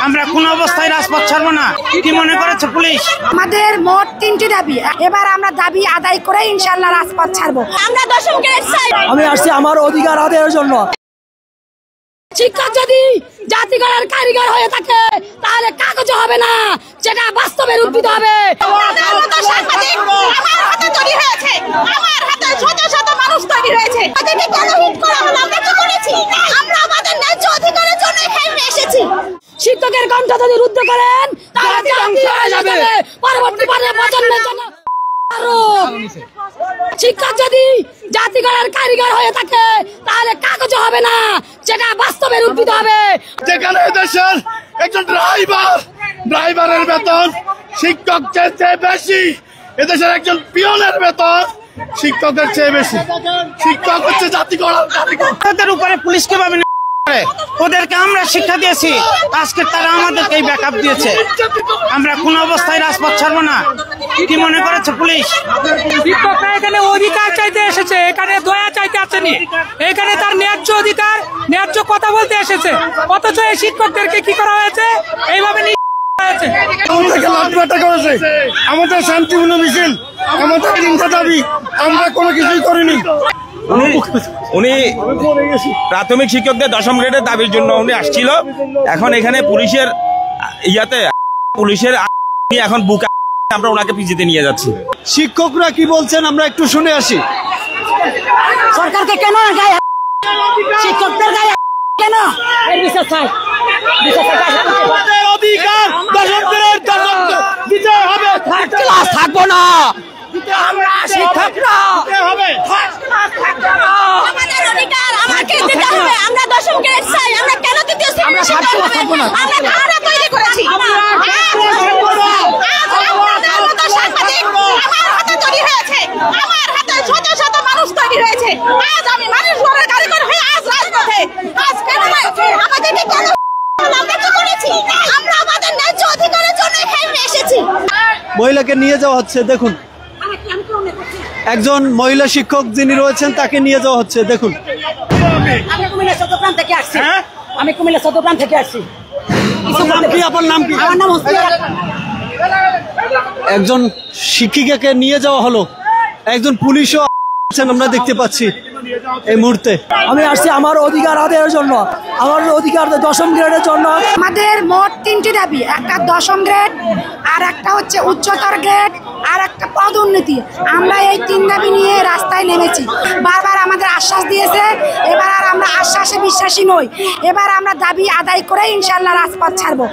আমরা কোন অবস্থায় রাজপথ ছাড়বো না। কি মনে করেছে পুলিশ? আমাদের মোট 3টি দাবি, এবার আমরা দাবি আদায় করে ইনশাআল্লাহ রাজপথ ছাড়বো। আমরা দশম গ্রেড চাই। আমি আসছি আমার অধিকার আদায়ের জন্য। শিক্ষক যদি জাতিগণের কারিগর হয়ে থাকে তাহলে কাগজ হবে না, যেটা বাস্তবে রূপিত হবে। আমার হাতে তৈরি হয়েছে, আমার হাতে শত শত মানুষ তৈরি হয়েছে। তাদেরকে কেন হিট করা হলো? আমরা কি করেছি? আমরা আমাদের ন্যায্য অধিকারের জন্য এখানে এসেছি। শিক্ষকের কণ্ঠ যদি রুদ্ধ করেন তাহলে জাতি হয়ে যাবে পরবর্তী প্রজন্মের জন্য। শিক্ষক যদি জাতিগণের কারিগর হয়ে থাকে তাহলে কাগজ হবে না, যেটা বাস্তবে রূপিত হবে। যেখানে দেশের একজন ড্রাইভারের বেতন শিক্ষকের চেয়ে বেশি, এদেশের একজন পিয়নের বেতন শিক্ষকের চেয়ে বেশি। শিক্ষক হচ্ছে জাতি গড়ার কারিগর। তাদের উপরে পুলিশ কিভাবে ওদেরকে আমরা শিক্ষা দিয়েছি, আজকে তারা আমাদেরকে ব্যাকআপ দিয়েছে। আমরা কোন অবস্থায় রাজপথ ছাড়বো না। কি মনে করেছে পুলিশ? শিক্ষকরা এখানে অধিকার চাইতে এসেছে, এখানে দয়া চাইতে আসেনি। এখানে তার ন্যায্য অধিকার, ন্যায্য কথা বলতে এসেছে। অথচ এই শিক্ষকদেরকে কি করা হয়েছে? এইভাবে আমাদের শান্তিপূর্ণ মিছিল, আমাদের তিনটা দাবি, আমরা কোনো কিছুই করিনি। উনি প্রাথমিক শিক্ষকদের দশম গ্রেডের দাবির জন্য উনি আসছিল। এখন এখানে পুলিশের এখন বুকা আমরা ওনাকে পিজিতে নিয়ে যাচ্ছি। শিক্ষকরা কি বলছেন আমরা একটু শুনে আসি। সরকারকে কেন গায়ে শিক্ষকদের গায়ে কেন এর বিচার চাই? অধিকার দশম গ্রেড দিতে হবে, ক্লাস থাকবো না। আমরা শিক্ষকরা আমাদের অধিকার আমাকে দিতে হবে। আমরা দশম গ্রেড চাই। আমরা কেন তৃতীয় শ্রেণী থাকবো না? আমরা কারা তৈরি করেছি? আমার হাতে তৈরি হয়েছে, আমার হাতে শত শত মানুষ তৈরি হয়েছে। আজ আমি মানুষ গড়ার কারিগর হয়ে আজ রাজপথে। আজ কেন আমাদেরকে কেন? আমরা কি করেছি? আমরা আমাদের ন্যায্য অধিকারের জন্য এখানে এসেছি। মহিলাকে নিয়ে যাওয়া হচ্ছে, দেখুন একজন মহিলা শিক্ষক যিনি রয়েছেন তাকে নিয়ে যাওয়া হচ্ছে, দেখুন। আমি কুমিল্লা চট্টগ্রাম থেকে আসছি। আমি কুমিল্লা চট্টগ্রাম থেকে আসছি। আপনার নাম কি? আমার নাম একজন শিক্ষিকাকে নিয়ে যাওয়া হলো, একজন পুলিশও আমরা দেখতে পাচ্ছি এই মুহূর্তে। আমি আসছি আমার অধিকার আদায়ের জন্য, আমার অধিকার দশম গ্রেডের জন্য। আমাদের মোট 3টি দাবি, একটা দশম গ্রেড, আর একটা হচ্ছে উচ্চতর গ্রেড, আর একটা পদোন্নতি। আমরা এই 3 দাবি নিয়ে রাস্তায় নেমেছি। বারবার আমাদের আশ্বাস দিয়েছে, এবার আর আমরা আশ্বাসে বিশ্বাসী নই। এবার আমরা দাবি আদায় করে ইনশাআল্লাহ রাজপথ ছাড়বো।